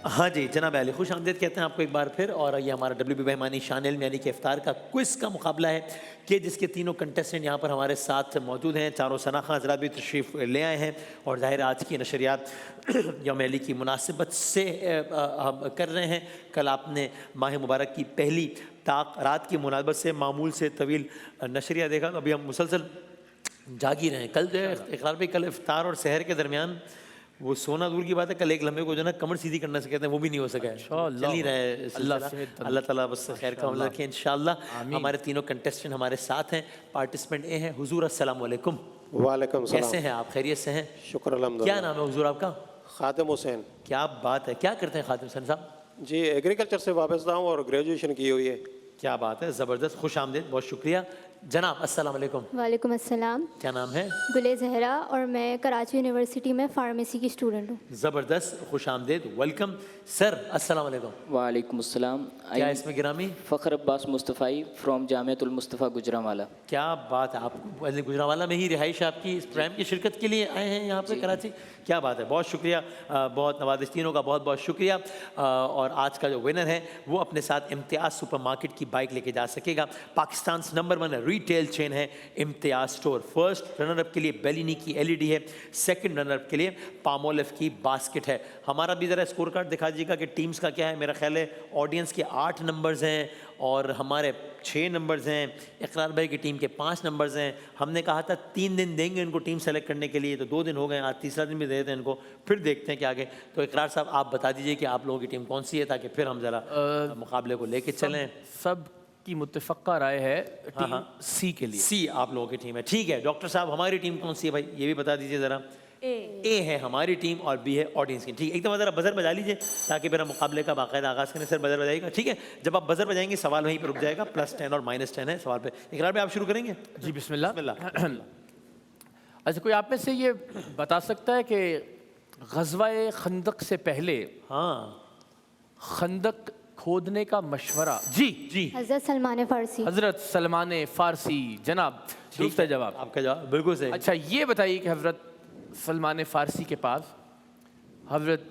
हाँ जी, जनाब अली खुश आमदीद कहते हैं आपको एक बार फिर। और ये हमारा WB बेहमानी शान इल्म यानी कि इफ्तार का क्विज़ का मुकाबला है कि जिसके तीनों कंटेस्टेंट यहाँ पर हमारे साथ मौजूद हैं। चारों सनाखा हज़रात भी तशरीफ़ ले आए हैं और ज़ाहिर आज की नशरियात यौम अली की मुनासिबत से हम कर रहे हैं। कल आपने माह मुबारक की पहली ताक रात की मुनासिबत से मामूल से तवील नशरिया देखा। अभी हम मुसलसल जाग ही रहे हैं। कल जो है इकरार भाई, कल इफ्तार और सहर के दरमियान वो सोना दूर की बात है, कल एक लम्हे को जो ना कमर सीधी करना से कहते हैं वो भी नहीं हो सका है। चल ही रहा है अल्लाह ताला बस खैर का मतलब रखे इंशाअल्लाह। हमारे तीनों कंटेस्टेंट हमारे साथ हैं। पार्टिसिपेंट ए हैं हुजूर अस्सलाम वालेकुम। वालेकुम सलाम। कैसे हैं आप? खैरियत से हैं? शुक्र अल्हम्दुलिल्लाह। क्या नाम है हुजूर आपका? खातिम हुसैन। क्या बात है, क्या करते हैं खातिम हुसैन साहब? जी एग्रीकल्चर से वाबस्ता हूँ और ग्रेजुएशन की हुई है। क्या बात है, ज़बरदस्त, खुश आमदीद, बहुत शुक्रिया। जनाब अस्सलाम वालेकुम। वालेकुम अस्सलाम। क्या नाम है? गुले ज़हरा और मैं कराची यूनिवर्सिटी में फार्मेसी की स्टूडेंट हूँ। ज़बरदस्त, खुश आमदीद, वेलकम। सर अस्सलाम वालेकुम। वालेकुम अस्सलाम। क्या इसमें गिरामी? फ़ख्र अब्बास मुस्तफ़ाई फ्रॉम जामियतुल मुस्तफ़ा गुजरांवाला। क्या बात है, आप गुजरांवाला में ही रिहाइश आपकी, इस प्रोग्राम की शिरकत के लिए आए हैं यहाँ पे कराची? क्या बात है, बहुत शुक्रिया, बहुत नवाज़िश, तीनों का बहुत बहुत शुक्रिया। और आज का जो विनर है वो अपने साथ इम्तियाज़ सुपरमार्केट की बाइक लेके जा सकेगा। पाकिस्तान नंबर 1 रिटेल चेन है इम्तियाज़ स्टोर। फर्स्ट रनर अप के लिए बेलिनी की LED है, सेकंड रनर अप के लिए पामोलिव की बास्केट है। हमारा भी ज़रा स्कोर कार्ड दिखा दीजिएगा कि टीम्स का क्या है। मेरा ख्याल है ऑडियंस के 8 नंबर्स हैं और हमारे 6 नंबर्स हैं। इकरार भाई की टीम के 5 नंबर्स हैं। हमने कहा था 3 दिन देंगे इनको टीम सेलेक्ट करने के लिए, तो 2 दिन हो गए, आज तीसरा दिन भी दे देते हैं इनको, फिर देखते हैं कि आगे। तो इकरार साहब आप बता दीजिए कि आप लोगों की टीम कौन सी है ताकि फिर हम ज़रा मुकाबले को लेके चलें। सब की मुत्तफ़क़ा राय है टीम सी के लिए। सी आप लोगों की टीम है, ठीक है। डॉक्टर साहब हमारी टीम कौन सी है भाई, ये भी बता दीजिए ज़रा। ए है हमारी टीम और बी है ऑडियंस की। ठीक है, एकदम ज़रा बजर बजा लीजिए ताकि मेरा मुकाबले का बाकायदा आगाज़ करें। सर बजर बजाइएगा, ठीक है। जब आप बजर बजाएंगे सवाल वहीं पर रुक जाएगा। +10 और -10 है सवाल पे। इकरार में आप शुरू करेंगे? जी बिस्मिल्लाह। बिस्मिल्लाह। अच्छा, कोई आप में से ये बता सकता है कि ग़ज़वा-ए खंदक से पहले खंदक खोदने का मशवरा? जी हज़रत सलमान फ़ारसी। हज़रत सलमान फ़ारसी। जनाब दुरुस्त है जवाब आपका जवाब बिल्कुल सही। अच्छा, ये बताइए कि हज़रत सलमान फ़ारसी के पास हज़रत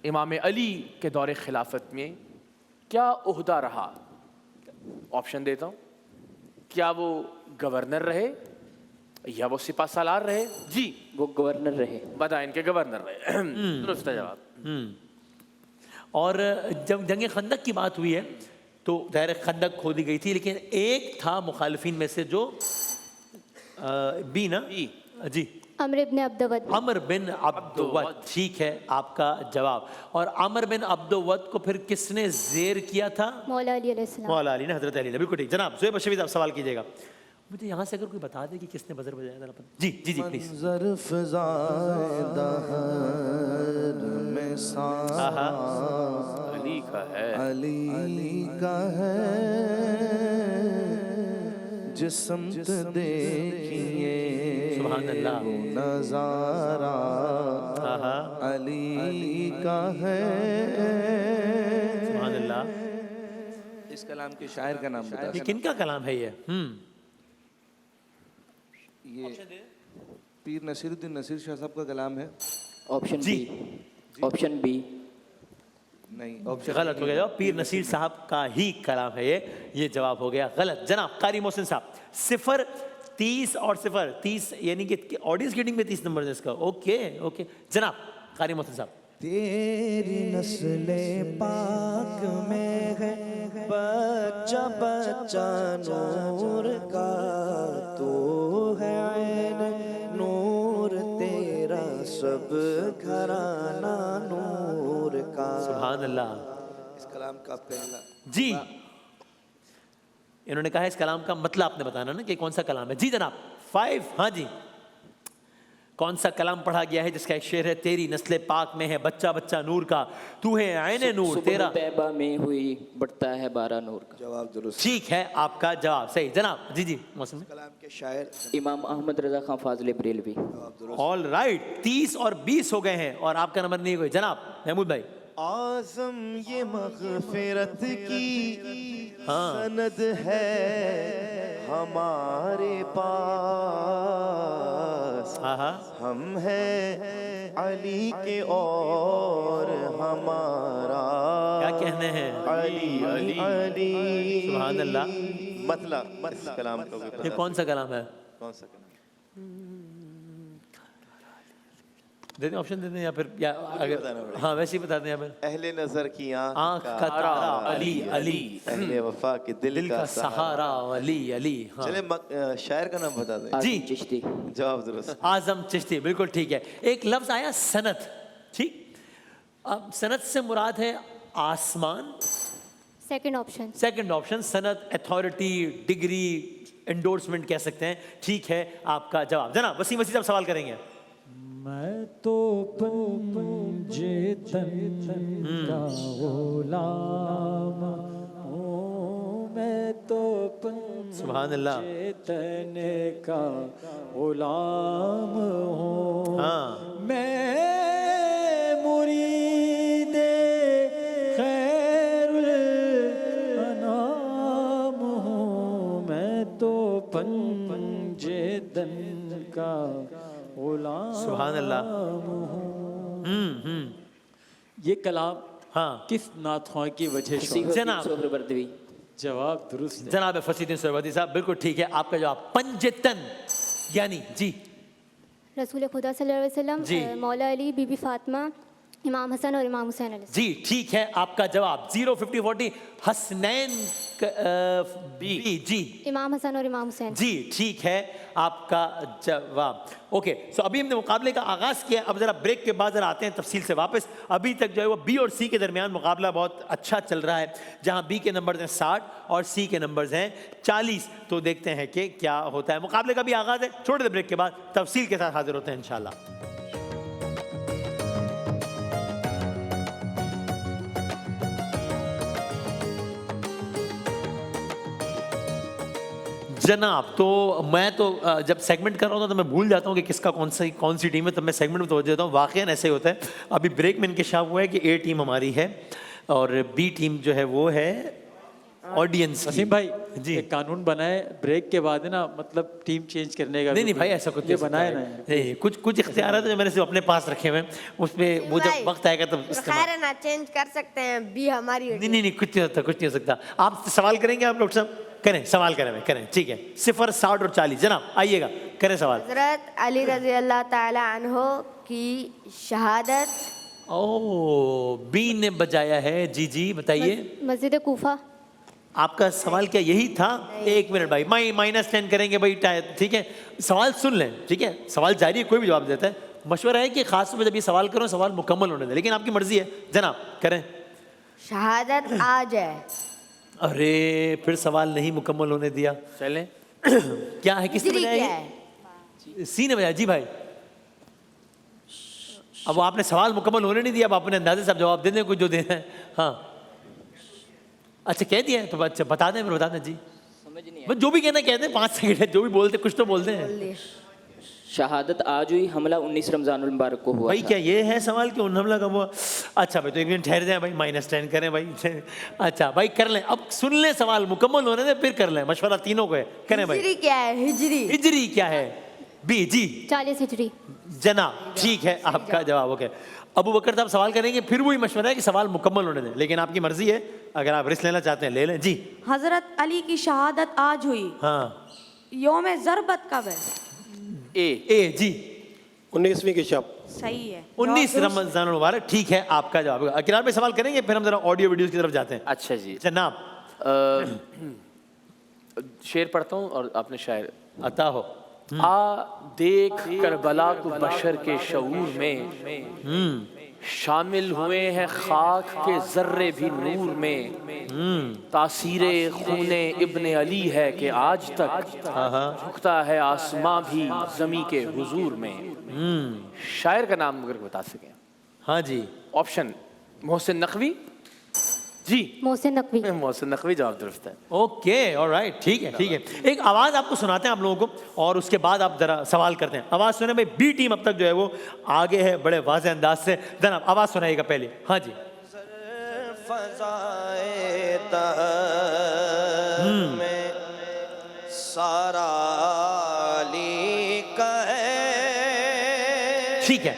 इमाम अली के दौरे खिलाफत में क्या ओहदा रहा? ऑप्शन देता हूँ। क्या वो गवर्नर रहे या वो सिपा सालार रहे? जी वो गवर्नर रहे। बताएं, इनके गवर्नर रहे। दुरुस्त है जवाब। और जब जंग खंदक की बात हुई है तो दायरे खंदक खोदी गई थी, लेकिन एक था मुखालिफिन में से जो बी ना जी अमर इब्न अब्दवद। अमर बिन अब्दुवद, ठीक है आपका जवाब। और अमर बिन अब्दुवद को फिर किसने जेर किया था? मौला अली अलैहिस्सलाम। मौला अली ने, हजरत अली ने, बिल्कुल ठीक। जनाब ज़ुहैब शफीद आप सवाल कीजिएगा। मुझे यहाँ से अगर कोई बता दे कि किसने बजर बजाया था। जी जी जी प्लीज। अली का है, अली का है, जिस्म देखिए सुभान अल्लाह, नजारा अली का है। सुभान अल्लाह। इस कलाम के शायर का नाम बता। ये किनका कलाम है ये? ये पीर नसीरुद्दीन नसीर शाह साहब का कलाम है। Option B. ऑप्शन बी नहीं, ऑप्शन गलत हो गया। पीर नसीर साहब का ही कलाम है ये जवाब हो गया गलत। जनाब कारी मोहसिन साहब 0 30 और 0 30 यानी कि ऑडियंस गेटिंग में 30 नंबर है इसका। ओके ओके जनाब कारी मोहसिन साहब। तेरी नस्ले पाक में है बच्चा बच्चा नूर का, तो है ऐन नूर तेरा सब घराना नूर का। सुभान अल्लाह। इस कलाम का पहला जी इन्होंने कहा इस कलाम का मतलब आपने बताना ना कि कौन सा कलाम है। जी जनाब 5। हाँ जी, कौन सा कलाम पढ़ा गया है जिसका एक शेर है? तेरी नस्ले पाक में है बच्चा बच्चा नूर का, तू है आईने नूर तेरा। तैबा में हुई बढ़ता है 12 नूर का। जवाब दुरुस्त। ठीक है आपका जवाब सही। जनाब जी जी मौसम कलाम के शायर इमाम अहमद रजा खान फाजले बरेलवी। ऑल राइट 30 और 20 हो गए हैं और आपका नंबर नहीं हुए। जनाब महमूद भाई। आज़म ये मग़फ़िरत की सनद है हमारे पास। हम हैं अली के और हमारा कहने हैं। अली अली सुभान अल्लाह। मतलब इस कलाम को भी ये बता कौन सा कलाम है? कौन सा कलाम? दे दें, ऑप्शन दे दें, या फिर या बताना अगर पड़ेगा। हाँ वैसे ही बता दें या फिर। अहले नजर की आँख आँख का तारा अली अली, अहले वफा के दिल दिल का का सहारा अली अली। हाँ चले शायर का नाम बता दें। जी। आज़म चिश्ती। जवाब दुरुस्त। आजम चिश्ती, बिल्कुल ठीक है। एक लफ्ज आया सनत, ठीक। अब सनत से मुराद है आसमान। Second option. सेकंड ऑप्शन सनत, अथॉरिटी, डिग्री, एंडोर्समेंट कह सकते हैं। ठीक है आपका जवाब। जनाब वसीम वसीम साहब सवाल करेंगे। मैं तो पंजे तन का गुलाम हूँ, मैं तो सुभान अल्लाह। पंजे तन का गुलाम हूँ, हाँ मैं मुरीदे खैरुल अनाम हूँ, मैं तो पंजे तन का गुलाम। सुभान अल्लाह। ये कलाम हाँ किस नाथों की वजह से? जनाब। सोहरवर्दी। जवाब दुरुस्त है। जनाब फसीदुद्दीन सुहरवर्दी साहब, बिल्कुल ठीक है आपका जवाब पंजतन यानी। जी रसूल खुदा सल्लल्लाहु अलैहि वसल्लम, जी। मौला अली, बीबी फातिमा, इमाम हसन और इमाम हुसैन अलैहि। जी ठीक है आपका जवाब। 0 50 40 हसनैन बी जी इमाम हसन और इमाम हुसैन। जी ठीक है आपका जवाब। ओके सो अभी हमने मुकाबले का आगाज़ किया। अब ज़रा ब्रेक के बाद ज़रा आते हैं तफसील से वापस। अभी तक जो है वो बी और सी के दरमियान मुकाबला बहुत अच्छा चल रहा है, जहां बी के नंबर्स हैं 60 और सी के नंबर्स हैं 40। तो देखते हैं कि क्या होता है। मुकाबले का भी आगाज़ है, छोटे ब्रेक के बाद तफसील के साथ हाजिर होते हैं इंशाल्लाह। जनाब तो मैं तो जब सेगमेंट कर रहा हूँ तो मैं भूल जाता हूँ कि किसका कौन सी टीम है, तब मैं सेगमेंट में तवज्जो देता हूँ। वाकई ऐसे ही होता है। अभी ब्रेक में इंकशाफ हुआ है कि ए टीम हमारी है और बी टीम जो है वो है ऑडियंस। वसीम भाई जी। एक कानून बनाए ब्रेक के बाद है ना, मतलब टीम चेंज करने का। नहीं नहीं भाई ऐसा कुछ ये नहीं बनाए ना। नहीं, कुछ इख्तियार है तो मैंने सिर्फ अपने पास रखे हुए हैं, उसमें वो जब वक्त आएगा तब इस्तेमाल। खैर है ना, चेंज कर सकते हैं। बी हमारी नहीं नहीं नहीं कुछ नहीं होता, कुछ नहीं हो सकता। आप सवाल करेंगे, आप लोग सब करें, सवाल करें, मैं करें, ठीक है। 0 60 और 40 जनाब आइएगा, करें सवाल। हजरत अली रजी अल्लाह ताला अन्हो की शहादत। ओ बी ने बजाया है। जी जी बताइए। मस्जिद कूफा। आपका सवाल क्या यही था? 1 मिनट भाई, -10 करेंगे भाई, ठीक है। सवाल सुन लें, ठीक है। सवाल जारी है, कोई भी जवाब देता है। मशवरा है कि खास तौर पर जब ये सवाल करो सवाल मुकम्मल होने दें, लेकिन आपकी मर्जी है। जनाब करें। शहादत आज है। अरे फिर सवाल नहीं मुकम्मल होने दिया। चलें। क्या है, किसने हिजरी क्या बजाया? है? सी ने बजाया। जी भाई अब वो आपने सवाल मुकम्मल होने नहीं दिया, अब अपने अंदाजे से आप जवाब दे दें कुछ जो देना है। हाँ अच्छा कह दिया है तो अच्छा बता दें, फिर बता दें। जी समझ नहीं बस जो भी कहना कहते हैं, 5 सेकंड है, जो भी बोलते कुछ तो बोलते हैं। शहादत आज हुई, हमला 19 रमजानुल मुबारक को हुआ भाई था। क्या ये है सवाल कि उन हमला कब हुआ? अच्छा भाई तो 1 मिनट ठहर जाए भाई, -10 करें भाई। अच्छा भाई कर लें, अब सुन लें, सवाल मुकम्मल होने दें फिर कर लें। मशवरा तीनों को है, करें भाई। हिजरी क्या है? हिजरी। हिजरी क्या है? बी जी 40 हिजरी। जनाब ठीक है आपका जवाब। ओके अबू बकर साहब सवाल करेंगे, फिर वही मशवरा है कि सवाल मुकम्मल होने दें, लेकिन आपकी मर्जी है। अगर आप रिस्क लेना चाहते हैं ले लें। जी हजरत अली की शहादत आज हुई, हाँ योम ज़रबत कब है? ए जी 19वीं की शब। सही है। 19 रमजान मुबारक, ठीक है आपका जवाब। अकिरार पे सवाल करेंगे, फिर हम जरा ऑडियो वीडियोस की तरफ जाते हैं। अच्छा जी। जनाब शेर पढ़ता हूँ और आपने शायर। अता हो। आ देख करबला को बशर के शऊर में, शामिल हुए हैं खाक के जर्रे भी नूर में। तासीरे खूने इब्ने अली है कि आज तक झुकता है आसमां भी जमी के हुजूर में। शायर का नाम अगर बता सकें। हाँ जी ऑप्शन मोहसिन नकवी। जी मोहसिन नकवी। मोहसिन नकवी जवाब दुरुस्त है। ओके ऑलराइट, ठीक है ठीक है। एक आवाज़ आपको सुनाते हैं आप लोगों को, और उसके बाद आप जरा सवाल करते हैं। आवाज़ सुने भाई। बी टीम अब तक जो है वो आगे है बड़े वाज़ेह अंदाज से। जनाब आवाज़ सुनाइएगा पहले। हाँ जी। सारा अली का है। ठीक है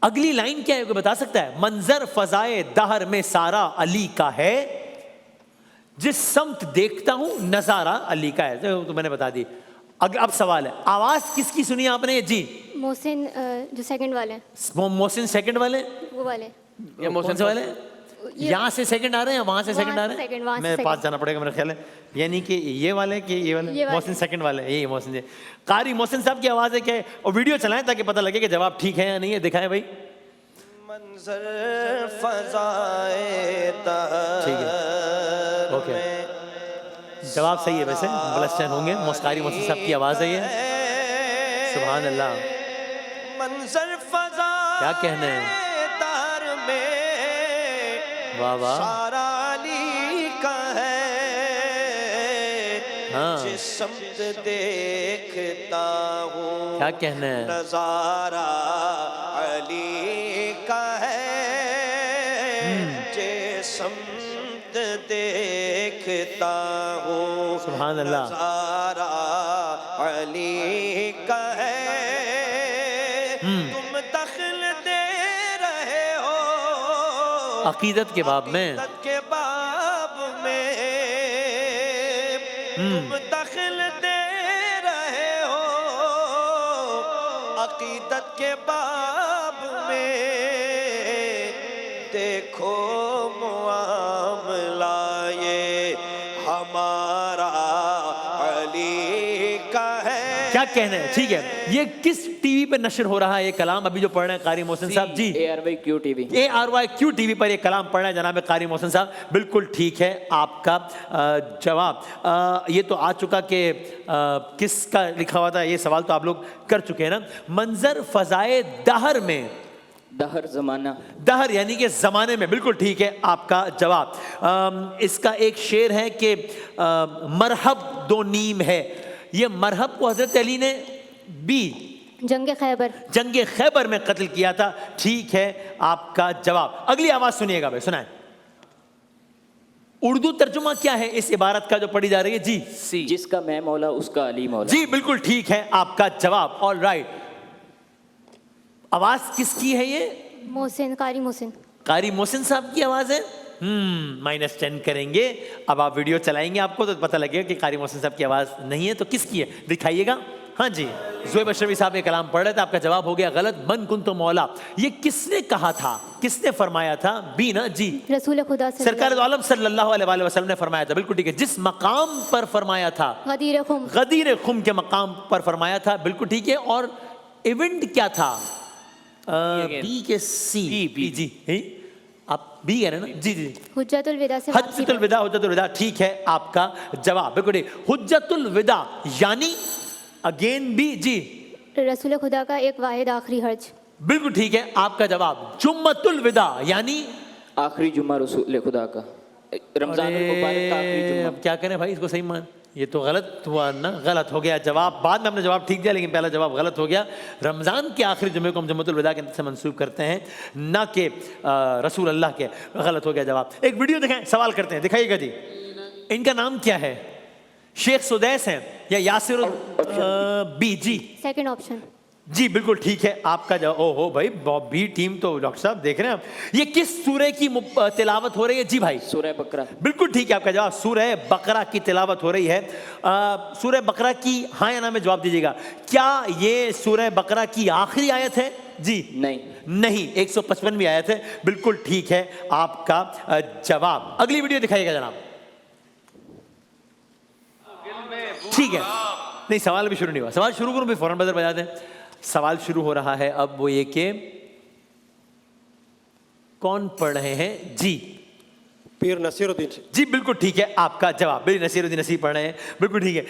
अगली लाइन क्या है, कोई बता सकता है? मंजर फजाए दहर में सारा अली का है, जिस समत देखता हूं नजारा अली का है। तो मैंने बता दी। अब सवाल है, आवाज किसकी सुनी आपने? जी मोहसिन जो सेकंड वाले हैं, मोहसिन सेकंड वाले, वो वाले। ये मोहसिन कौन से वाले? यहाँ से सेकंड आ रहे हैं, वहां से सेकंड आ रहे second, हैं। वहाँ से मैं second। पास जाना पड़ेगा मेरा ख्याल है, यानी कि ये वाले कि ये वाले? ये वाले। मोहसिन सेकंड वाले, यही मोहसिन जी। कारी मोहसिन साहब की आवाज है क्या है? और वीडियो चलाएं ताकि पता लगे कि जवाब ठीक है या नहीं है। दिखाएं भाई। मंजर फजाए ठीक है, ओके, जवाब सही है। वैसे ब्लस्टन होंगे, कारी मोहसिन साहब की आवाज है ये। सुभान अल्लाह, मंजर फजा क्या कहना है? दहर में वाह वाह, सारा अली का है, हाँ। जिस समत देखता हूँ क्या कहना है? नजारा अली का है, जिस समत देखता हूँ सुभान अल्लाह, नजारा अली का है। तुम दखल दे रहे हो अकीदत के बाब में, अकीदत के बाब में, तुम दखल दे रहे हो अकीदत के बाब में। देखो मुआमला ये हमारा अली का है। क्या कहना है? ठीक है, ये किस टीवी पे नशर हो रहा है ये कलाम अभी जो पढ़ रहे हैं कारी मोहसिन साहब? जी ARYQ TV। ARYQ टीवी पर ये कलाम पढ़ रहे हैं जनाब कारी मोहसिन साहब। बिल्कुल ठीक है आपका जवाब। ये तो आ चुका कि किसका लिखा हुआ था, ये सवाल तो आप लोग कर चुके हैं ना। मंजर फजाए दहर में, दहर जमाना, दहर यानी कि जमाने में, बिल्कुल ठीक है आपका जवाब। इसका एक शेर है कि मरहब दो नीम है। ये मरहब को हजरत अली ने बी जंग खैबर, जंग खैबर में कत्ल किया था। ठीक है आपका जवाब। अगली आवाज सुनिएगा भाई, सुनाए। उर्दू तर्जुमा क्या है इस इबारत का जो पढ़ी जा रही है? जी सी। जिसका मैं मौला उसका अली मौला। जी बिल्कुल ठीक है आपका जवाब। ऑल राइट, आवाज किसकी है ये? मोहसिन, कारी मोहसिन। कारी मोहसिन साहब की आवाज है। -10 करेंगे। अब आप वीडियो चलाएंगे आपको तो पता लगेगा कि कारी मोहसिन साहब की आवाज नहीं है तो किसकी है, दिखाइएगा। हाँ जी, ज़ुहैब अशरफी साहब ये कलाम पढ़ रहे थे, आपका जवाब हो गया गलत। मन कुन तो मौला, ये किसने कहा था, किसने फरमाया था? बी ना? जी रसूल खुदा सरकार दो आलम सल्लल्लाहु अलैहि वसल्लम ने फरमाया था। बिल्कुल ठीक है। जिस मकाम पर फरमाया था? गदीर खुम, गदीर खुम के मकाम पर फरमाया था। बिल्कुल ठीक है। और इवेंट क्या था? बी के सी। बी जी, आप बी कह रहे हैं ना? जी जी, हुज्जतुल विदा से वापसी हज्जतुल विदा, हुज्जतुल विदा। ठीक है आपका जवाब। बिल्कुल ठीक। हुज्जतुल विदा यानी अगेन बी। जी पर रसूल खुदा का एक वाहिद आखिरी हज। बिल्कुल ठीक है आपका जवाब। जुम्मतुल विदा यानी आखिरी जुम्मा रसूल खुदा का, रमजान मुबारक का आखिरी जुम्मा। अब क्या करें भाई, इसको सही मान, ये तो गलत हुआ ना, गलत हो गया जवाब। बाद में हमने जवाब ठीक दिया लेकिन पहला जवाब गलत हो गया। रमज़ान के आखिरी जुम्मे को हम जुम्मतुल विदा के से मंसूब करते हैं, ना कि रसूल अल्लाह के। गलत हो गया जवाब। एक वीडियो दिखाएं, सवाल करते हैं, दिखाइएगा जी। इनका नाम क्या है? शेख सुदैस हैं या यासिर बी? जी सेकंड ऑप्शन। जी बिल्कुल ठीक है आपका जवाब। ओहो भाई, बी टीम तो डॉक्टर साहब देख रहे हैं आप। ये किस सूरह की तिलावत हो रही है? जी भाई सूरह बकरा। बिल्कुल ठीक है आपका जवाब। सूरह बकरा की तिलावत हो रही है। सूरह बकरा की हाँ या ना में जवाब दीजिएगा। क्या ये सूरह बकरा की आखिरी आयत है? जी नहीं, नहीं, 155वीं आयत है। बिल्कुल ठीक है आपका जवाब। अगली वीडियो दिखाइएगा जनाब। ठीक है, नहीं सवाल भी शुरू नहीं हुआ। सवाल शुरू करूं भी फौरन बजर बजा दें। सवाल शुरू हो रहा है अब। वो ये कि कौन पढ़ रहे हैं? जी पीर नसीरुद्दीन से। जी बिल्कुल ठीक है आपका जवाब। पीर नसीरुद्दीन नसीर पढ़ रहे हैं। बिल्कुल ठीक है।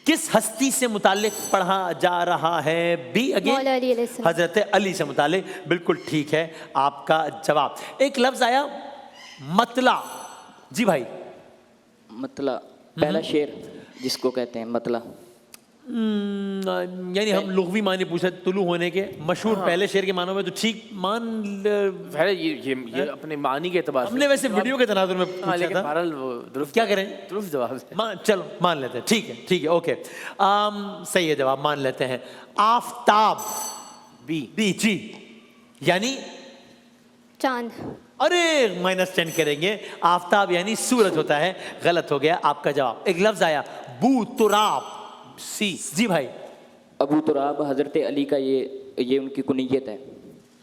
किस हस्ती से मुतालिक पढ़ा जा रहा है? बी अगेन, मौला अली अलैहिस्सलाम। हजरत अली से मुतालिक। बिल्कुल ठीक है आपका जवाब। एक लफ्ज आया मतला। जी भाई मतला पहला शेर जिसको कहते हैं मतला। यानी हम लुग़वी मानी पूछे तुलू होने के मशहूर पहले शेर के मानों में तो ठीक मान पहले ये अपने मानी के एतबार से हमने वैसे वीडियो के तनाजुर में पूछा लेकिन था। बहरहाल वो दुरुस्त क्या करें? दुरुस्त जवाब है। चलो मान लेते हैं। ठीक है ठीक है ओके। सही है जवाब, मान लेते हैं। आफताब। बी। बी जी यानी चांद। अरे -10 करेंगे। आफ्ताब यानी सूरज होता है, गलत हो गया आपका जवाब। एक लफ्ज आया बू तुराब, सी। जी भाई। अबू तुराब हजरत अली का ये उनकी कुनीयत है।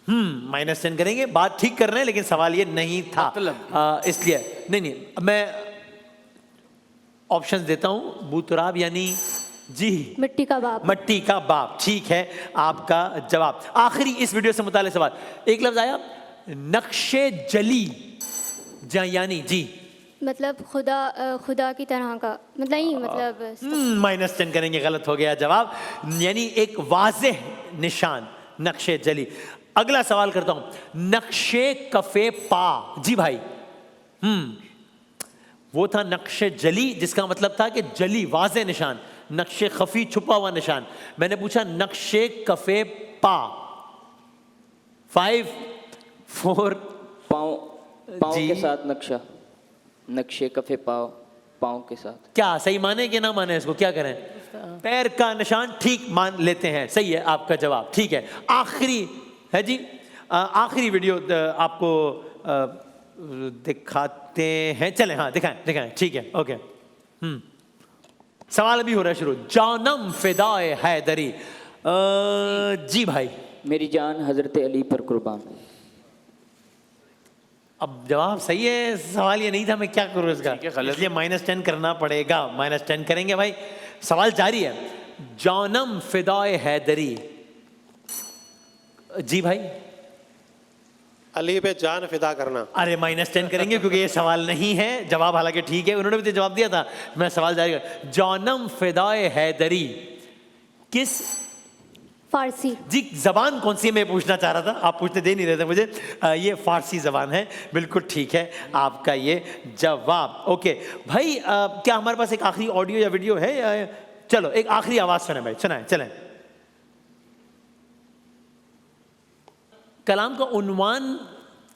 -10 करेंगे। बात ठीक कर रहे हैं लेकिन सवाल ये नहीं था, इसलिए नहीं। मैं ऑप्शंस देता हूं। बूतराब यानी जी मिट्टी का बाप। मट्टी का बाप, ठीक है आपका जवाब। आखिरी इस वीडियो से मुताल्लिक सवाल, एक लफ्ज आया नक्शे जली, यानी जी मतलब खुदा की तरह का, मतलब नहीं, मतलब -10 करेंगे, गलत हो गया जवाब। यानी एक वाज़ेह निशान, नक्शे जली। अगला सवाल करता हूं, नक्शे कफे पा। जी भाई। वो था नक्शे जली, जिसका मतलब था कि जली वाज़ेह निशान, नक्शे खफी छुपा हुआ निशान। मैंने पूछा नक्शे कफे पा। 5 4 पाँव के साथ नक्शा, नक्शे कफे पाँव के साथ। क्या सही माने कि ना माने इसको, क्या करें? पैर का निशान ठीक मान लेते हैं, सही है आपका जवाब, ठीक है। आखिरी है जी, आखिरी वीडियो आपको दिखाते हैं, चलें, हाँ दिखाएं, ठीक है, ओके। सवाल भी हो रहा है शुरू। जानम फिदाए हैदरी, जी भाई। मेरी जान हजरत अली पर कुर्बान। अब जवाब सही है, सवाल ये नहीं था, मैं क्या करूँ इसका, इसलिए -10 करना पड़ेगा। -10 करेंगे भाई। सवाल जारी है। जानम फिदाए हैदरी, जी भाई। अली पे जान फिदा करना। अरे -10 करेंगे क्योंकि ये सवाल नहीं है, जवाब हालांकि ठीक है, उन्होंने भी तो जवाब दिया था। मैं सवाल जारी कर, जानम फिदाए हैदरी किस फारसी। जी जबान कौन सी है मैं पूछना चाह रहा था, आप पूछते दे नहीं रहे थे मुझे। ये फारसी जबान है, बिल्कुल ठीक है आपका ये जवाब। ओके भाई, क्या हमारे पास एक आखिरी ऑडियो या वीडियो है? चलो एक आखिरी आवाज सुने भाई, सुनाए, चलें। कलाम का उन्वान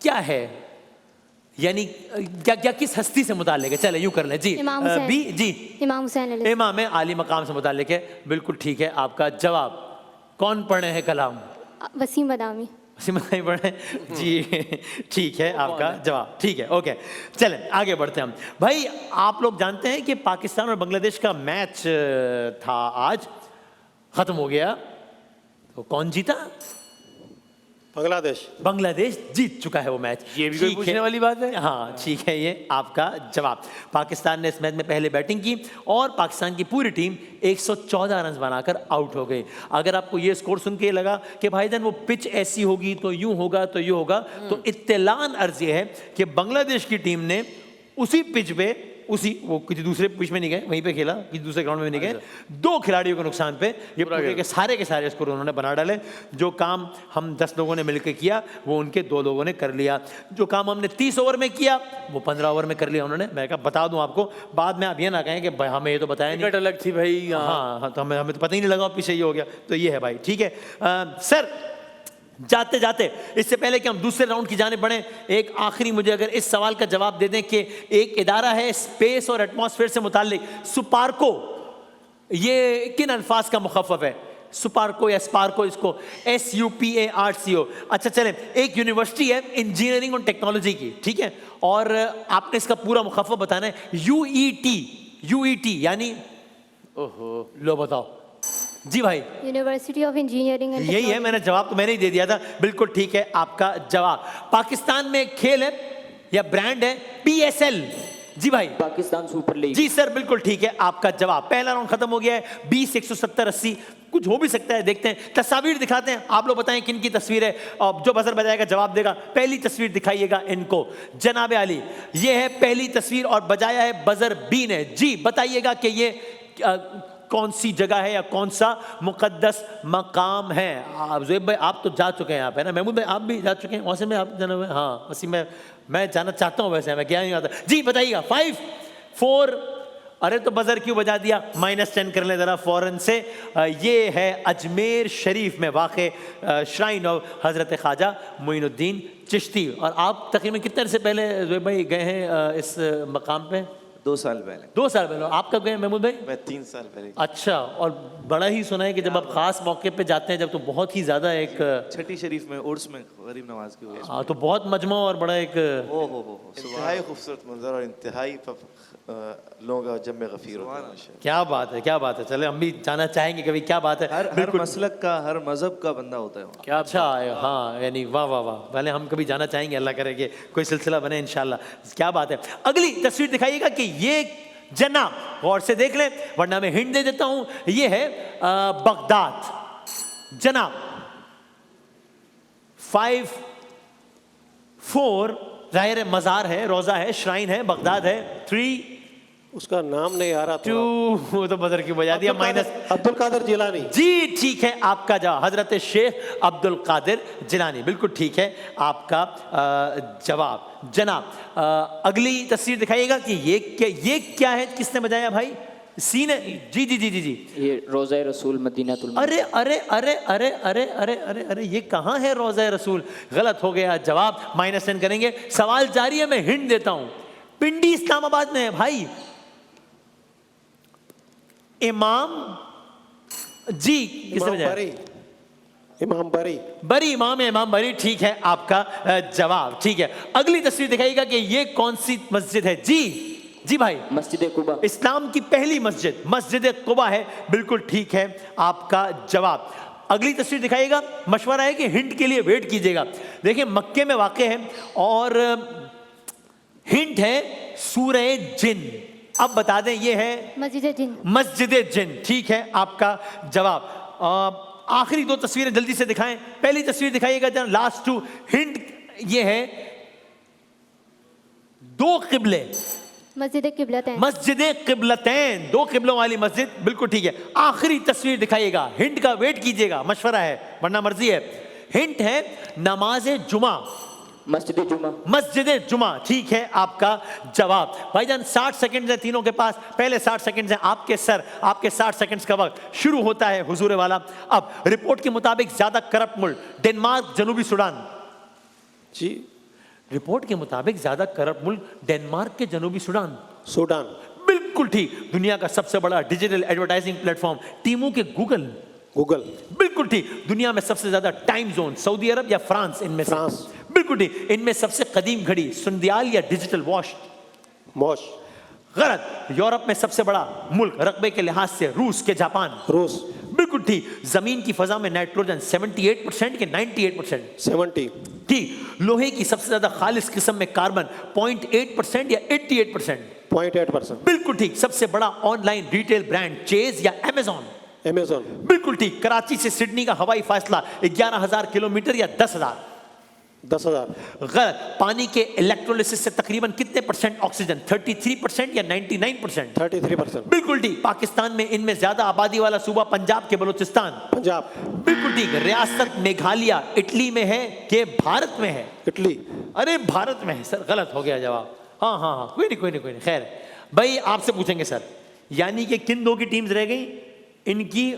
क्या है, यानी क्या किस हस्ती से मुताल्लिक है? चले यूं कर लें जी। इमाम हुसैन। बी जी इमाम हुसैन अलैहि। इमाम आली मकाम से मुताल्लिक है, बिल्कुल ठीक है आपका जवाब। कौन पढ़े हैं कलाम? वसीम बदामी। वसीम बदामी पढ़े जी, ठीक है आपका जवाब, ठीक है, ओके। चलें आगे बढ़ते हैं हम। भाई आप लोग जानते हैं कि पाकिस्तान और बांग्लादेश का मैच था, आज खत्म हो गया, तो कौन जीता? बांग्लादेश जीत चुका है वो मैच। ये भी कोई पूछने वाली बात है? हाँ ठीक है, ये आपका जवाब। पाकिस्तान ने इस मैच में पहले बैटिंग की और पाकिस्तान की पूरी टीम 114 रन बनाकर आउट हो गई। अगर आपको ये स्कोर सुन के लगा कि भाईजान वो पिच ऐसी होगी तो यूं होगा तो यूं होगा, तो इत्तलान अर्ज ये है कि बांग्लादेश की टीम ने उसी पिच पे, वो किसी दूसरे पिच में नहीं गए, वहीं पे खेला, किसी दूसरे ग्राउंड में नहीं गए। 2 खिलाड़ियों के नुकसान पे ये पूरे के सारे स्कोर उन्होंने बना डाले। जो काम हम 10 लोगों ने मिलकर किया वो उनके 2 लोगों ने कर लिया। जो काम हमने 30 ओवर में किया वो 15 ओवर में कर लिया उन्होंने। मैं कहा बता दूं आपको, बाद में आप ये ना कहें कि भाई हमें ये तो बताया नहीं, अलग थी भाई। हाँ, तो हमें तो पता ही नहीं लगा पीछे ये हो गया। तो ये है भाई, ठीक है। सर जाते जाते, इससे पहले कि हम दूसरे राउंड की जाने बढ़े, एक आखिरी मुझे अगर इस सवाल का जवाब दे दें कि एक इदारा है स्पेस और एटमॉस्फेयर से मुताल्लिक, सुपार्को, ये किन अल्फाज का मुखफ़फ़ है? सुपार्को या स्पार्को, इसको SUPARCO। अच्छा चलें, एक यूनिवर्सिटी है इंजीनियरिंग और टेक्नोलॉजी की, ठीक है, और आपने इसका पूरा मुखफ़फ़ बताना है। UET यानी, ओहो लो बताओ जी भाई। यूनिवर्सिटी ऑफ इंजीनियरिंग एंड यही है, मैंने जवाब तो मैंने ही दे दिया था, बिल्कुल ठीक है आपका जवाब। पाकिस्तान में एक खेल है या ब्रांड है PSL, जी भाई। पाकिस्तान सुपर लीग, जी सर बिल्कुल ठीक है आपका जवाब। पहला राउंड खत्म हो गया है, 20 170 80 कुछ हो भी सकता है, देखते हैं। तस्वीर दिखाते हैं, आप लोग बताएं किन की तस्वीर है, और जो बजर बजाएगा जवाब देगा। पहली तस्वीर दिखाइएगा इनको, जनाब अली, ये है पहली तस्वीर और बजाया है बजर बी ने। जी बताइएगा कि ये कौन सी जगह है या कौन सा मुकद्दस मकाम है? ज़ुहैब भाई आप तो जा चुके हैं यहाँ पे ना, महमूद भाई आप भी जा चुके हैं वहाँ से, में आप जाना हुआ? हाँ वैसे मैं जाना चाहता हूँ, वैसे मैं क्या नहीं आता। जी बताइएगा। 5 4, अरे तो बजर क्यों बजा दिया? -10 कर लें ज़रा फ़ौरन से। ये है अजमेर शरीफ में वाक़े श्राइन ऑफ हज़रत ख्वाजा मोइनुद्दीन चिश्ती। और आप तकरीबन कितने से पहले ज़ुहैब भाई गए हैं इस मकाम पे? 2 साल पहले। 2 साल पहले। आप कब गए महमूद भाई? मैं 3 साल पहले। अच्छा, और बड़ा ही सुना है कि जब आप खास मौके पे जाते हैं जब, तो बहुत ही ज्यादा एक छठी शरीफ में उर्स में गरीब नवाज की हुई। हाँ, तो बहुत मजमा और बड़ा एक हो इंतहाई खूबसूरत मंजर और इंतहाई लोगों का जम्मे गफीर होता है। क्या बात है, क्या बात है। चले हम भी जाना चाहेंगे कभी, क्या बात है। हर मसलक का, हर मजहब का बंदा होता है वहाँ। क्या अच्छा है, हाँ, यानी वाह वाह वाह। पहले हम कभी जाना चाहेंगे, अल्लाह करे कि कोई सिलसिला बने इंशाल्लाह। क्या बात है। अगली तस्वीर दिखाइएगा कि ये जनाब, गौर से देख लें वरना मैं हिंट दे देता हूं, ये है बगदाद। जनाब 5-4 जाहिर मज़ार है, रोज़ा है, श्राइन है, बगदाद है। 3 उसका नाम नहीं आ रहा। 2 वो तो बदर की बजा दिया, माइनस। अब्दुल कादिर जिलानी। जी ठीक है, आपका जवाब हजरत शेख अब्दुल कादिर जिलानी, बिल्कुल ठीक है आपका जवाब। जनाब अगली तस्वीर दिखाइएगा कि ये क्या है, किसने बजाया भाई? सीन है। जी जी जी जी जी, ये रोज़ा रसूल मदीनातुल। अरे अरे अरे अरे अरे अरे अरे अरे, ये कहाँ है रोज़ा रसूल? गलत हो गया जवाब, -10 करेंगे। सवाल जारी है, मैं हिंट देता हूं। पिंडी इस्लामाबाद में है भाई। इमाम जी किसने बजाया? इमाम बरी। बरी इमाम है, इमाम बरी, ठीक है आपका जवाब। ठीक है, अगली तस्वीर दिखाइएगा कि ये कौन सी मस्जिद है? जी जी भाई, मस्जिद कुबा। इस्लाम की पहली मस्जिद मस्जिद कुबा है, बिल्कुल ठीक है आपका जवाब। अगली तस्वीर दिखाइएगा। मशवरा है कि हिंट के लिए वेट कीजिएगा। देखिए मक्के में वाक़ है और हिंट है सूरह जिन। अब बता दें ये है मस्जिद जिन। मस्जिद जिन, ठीक है आपका जवाब। आखिरी 2 तस्वीरें जल्दी से दिखाएं। पहली तस्वीर दिखाइएगा जरा, लास्ट 2 हिंट ये है 2 किबले। मस्जिद किबलतैन। मस्जिद किबलतैन, 2 किबलों वाली मस्जिद, बिल्कुल ठीक है। आखिरी तस्वीर दिखाइएगा, हिंट का वेट कीजिएगा, मशवरा है वरना मर्जी है। हिंट है नमाज जुमा। मस्जिद जुमा। मस्जिद जुमा, ठीक है आपका जवाब। भाईजान 60 सेकंड है तीनों के पास। पहले 60 सेकंड है आपके सर, आपके 60 सेकंड का वक्त शुरू होता है हुजूर वाला। अब रिपोर्ट के मुताबिक ज्यादा करप्ट मुल्क डेनमार्क, जनूबी सूडान। जी, रिपोर्ट के मुताबिक ज्यादा करप्ट मुल्क डेनमार्क के जनूबी सूडान। सूडान, बिल्कुल ठीक। दुनिया का सबसे बड़ा डिजिटल एडवर्टाइजिंग प्लेटफॉर्म टीमू के गूगल। गूगल, बिल्कुल ठीक। दुनिया में सबसे ज्यादा टाइम जोन सऊदी अरब या फ्रांस? इनमें फ्रांस। बिल्कुल ठीक। इनमें सबसे कदीम घड़ी सुंदियाल या डिजिटल वॉच? मोश। गलत। यूरोप में सबसे बड़ा मुल्क रकबे के लिहाज से रूस के जापान? रूस। बिल्कुल ठीक। जमीन की फजा में नाइट्रोजन 78% के 98%? 70। ठीक। लोहे की सबसे ज्यादा खालिस किस्म में कार्बन 0.8% या 88%? 0.8%। बिल्कुल ठीक। सबसे बड़ा ऑनलाइन रिटेल ब्रांड चेज या अमेजॉन? अमेजॉन। बिल्कुल ठीक। कराची से सिडनी का हवाई फासला 11,000 किलोमीटर या 10,000? 10,000। गलत। पानी के इलेक्ट्रोलिसिस से तकरीबन कितने % ऑक्सीजन? 33% या 99%? 33%। बिल्कुल ठीक। पाकिस्तान में इनमें ज्यादा आबादी वाला सूबा पंजाब के बलूचिस्तान? पंजाब। बिल्कुल ठीक। रियासत मेघालय इटली में है कि भारत में है? इटली। अरे भारत में है सर, गलत हो गया जवाब। हाँ हाँ हाँ, कोई नहीं कोई नहीं कोई नहीं। खैर भाई आपसे पूछेंगे सर, यानी कि किन 2 की टीम्स रह गई? इनकी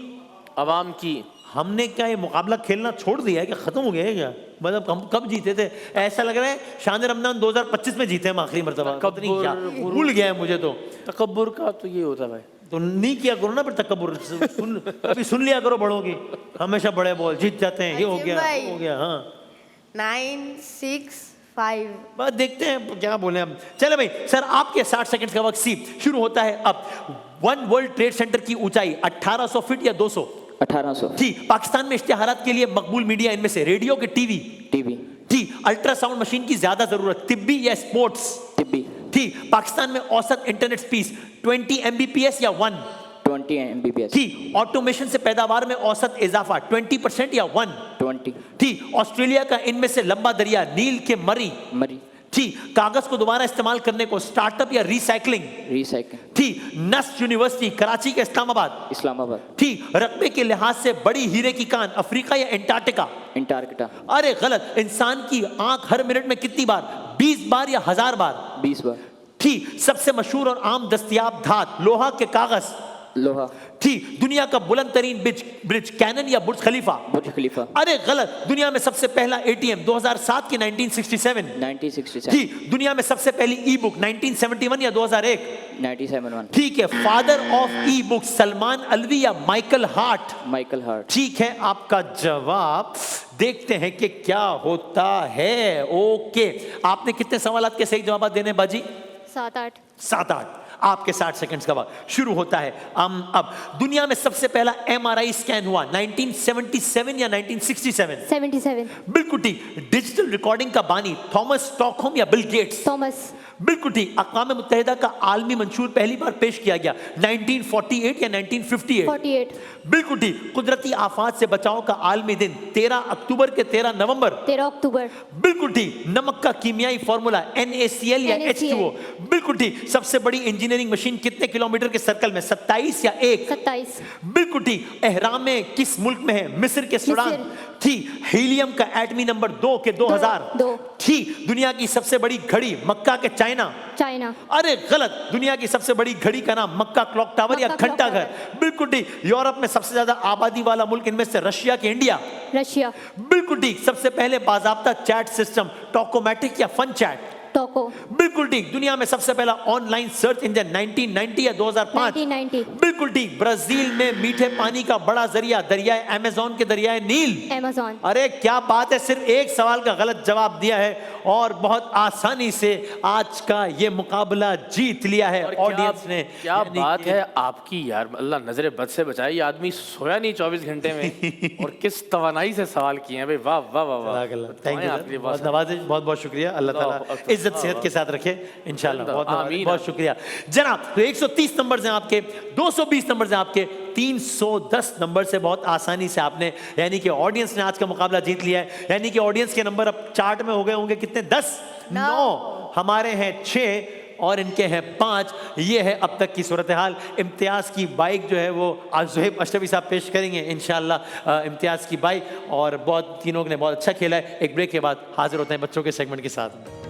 अवाम की। हमने क्या ये मुकाबला खेलना छोड़ दिया है, क्या खत्म हो गया है क्या? मतलब हम कब जीते थे? ऐसा लग रहा है शान रमजान 2025 में जीते हम आखिरी मरतबा। भूल गया है मुझे तो। तकब्बुर का तो ये होता है भाई, तो नहीं किया करो ना फिर तकब्बुर। अभी सुन लिया करो बड़ों की, हमेशा बड़े बोल जीत जाते हैं, ये हो गया भाई। हो गया। हाँ 9, 6, 5। बस देखते हैं क्या बोले हम। चले भाई सर, आपके 60 सेकंड का वक्त सी शुरू होता है अब। 1 वर्ल्ड ट्रेड सेंटर की ऊंचाई 1800 फीट या 200? 1800। ठीक। पाकिस्तान में इश्तिहारात के लिए मकबूल मीडिया इनमें से रेडियो के टीवी? टीवी। ठीक। अल्ट्रासाउंड मशीन की ज्यादा जरूरत तिब्बी या स्पोर्ट्स? तिब्बी। ठीक। पाकिस्तान में औसत इंटरनेट स्पीड 20 MBPS या 1? 20 MBPS। ठीक। ऑटोमेशन से पैदावार में औसत इजाफा 20% या 1? 20। ठीक। ऑस्ट्रेलिया का इनमें से लंबा दरिया नील के मरी? मरी। ठीक। कागज को दोबारा इस्तेमाल करने को स्टार्टअप या रिसाइकलिंग? रिसाइकिल। ठीक। नस्ट यूनिवर्सिटी कराची का इस्लामाबाद? इस्लामाबाद। ठीक। रकबे के लिहाज से बड़ी हीरे की कान अफ्रीका या एंटार्क्टिका? अंटार्कटिका। अरे गलत। इंसान की आंख हर मिनट में कितनी बार? 20 बार या 1000 बार? 20 बार। ठीक। सबसे मशहूर और आम दस्तयाब धात लोहा के कागज? लोहा, ठीक। दुनिया का बुलंद तरीन ब्रिज कैनन या बुर्ज खलीफा? बुर्ज खलीफा, अरे गलत। दुनिया में सबसे पहला एटीएम 2007 की 1967? 1967, ठीक। दुनिया में सबसे पहली ई बुक 1971 या 2001? 1971, ठीक है। Father of E book Salman Alvi या माइकल हार्ट? माइकल हार्ट, ठीक है आपका जवाब। देखते हैं कि क्या होता है। ओके, आपने कितने सवालात के सही जवाब देने बाजी? 7-8 7-8। आपके 60 सेकंड्स का वक्त शुरू होता है। अब दुनिया में सबसे पहला एमआरआई स्कैन हुआ 1977 या 1967? 77 बिल्कुल ठीक। डिजिटल रिकॉर्डिंग का बानी थॉमस स्टॉकहोम या बिल गेट्स? थॉमस बिल्कुल ठीक। अक़वाम मुत्तहिदा का आलमी मंशूर पहली बार पेश किया गया 1948 या 1958? 48 बिल्कुल ठीक। कुदरती आफात से बचाव का आलमी दिन 13 अक्टूबर के 13 नवंबर? 13 अक्टूबर बिल्कुल ठीक। नमक का कीमियाई फॉर्मूला NaCl या H2O? बिल्कुल ठीक। सबसे बड़ी इंजीनियरिंग मशीन कितने किलोमीटर के सर्कल में, 27 या 1? 27 बिल्कुल ठीक। एहराम किस मुल्क में है? मिस्र के सूडान? मिस्र। ठीक। हीलियम का एटमी नंबर 2 के 2000? 2 ठीक। दुनिया की सबसे बड़ी घड़ी मक्का के चाइना? चाइना अरे गलत। दुनिया की सबसे बड़ी घड़ी का नाम मक्का क्लॉक टावर या मक्का घंटा क्लॉक घर? बिल्कुल ठीक। यूरोप में सबसे ज्यादा आबादी वाला मुल्क इनमें से रशिया के इंडिया? रशिया बिल्कुल ठीक। सबसे पहले बाज़ाब्ता चैट सिस्टम टोकोमैटिक या फन चैट? टोको बिल्कुल ठीक। दुनिया में सबसे पहला ऑनलाइन सर्च इंजन 1990 या 2005? 1990 बिल्कुल ठीक। ब्राजील में मीठे पानी का बड़ा जरिया दरियाए अमेज़न के दरियाए नील? अमेज़न। अरे क्या बात है, सिर्फ एक सवाल का गलत जवाब दिया है और बहुत आसानी से आज का ये मुकाबला जीत लिया है ऑडियंस ने। क्या बात है आपकी यार, अल्लाह नजरे बद से बचाए। ये आदमी सोया नहीं 24 घंटे में और किस तवानाई से सवाल किए हैं भाई। वाह वाह वाह वाह। थैंक यू, बहुत नवाजिश, बहुत बहुत शुक्रिया। अल्लाह ताला इज्जत सेहत के साथ रखे इंशाल्लाह। बहुत आमीन। बहुत शुक्रिया जनाब। तो 130 नंबर हैं आपके, 220 नंबर हैं आपके, 310 नंबर से बहुत आसानी से आपने, यानी कि ऑडियंस ने आज का मुकाबला जीत लिया है। यानी कि ऑडियंस के नंबर अब चार्ट में हो गए होंगे कितने? 10, 9, हमारे हैं 6 और इनके हैं 5। ये है अब तक की सूरत हाल। इम्तियाज़ की बाइक जो है वो आज ज़ुहैब अशरफी साहब पेश करेंगे इंशाल्लाह, इम्तियाज़ की बाइक। और बहुत तीनों ने बहुत अच्छा खेला है। एक ब्रेक के बाद हाजिर होते हैं बच्चों के सेगमेंट के साथ।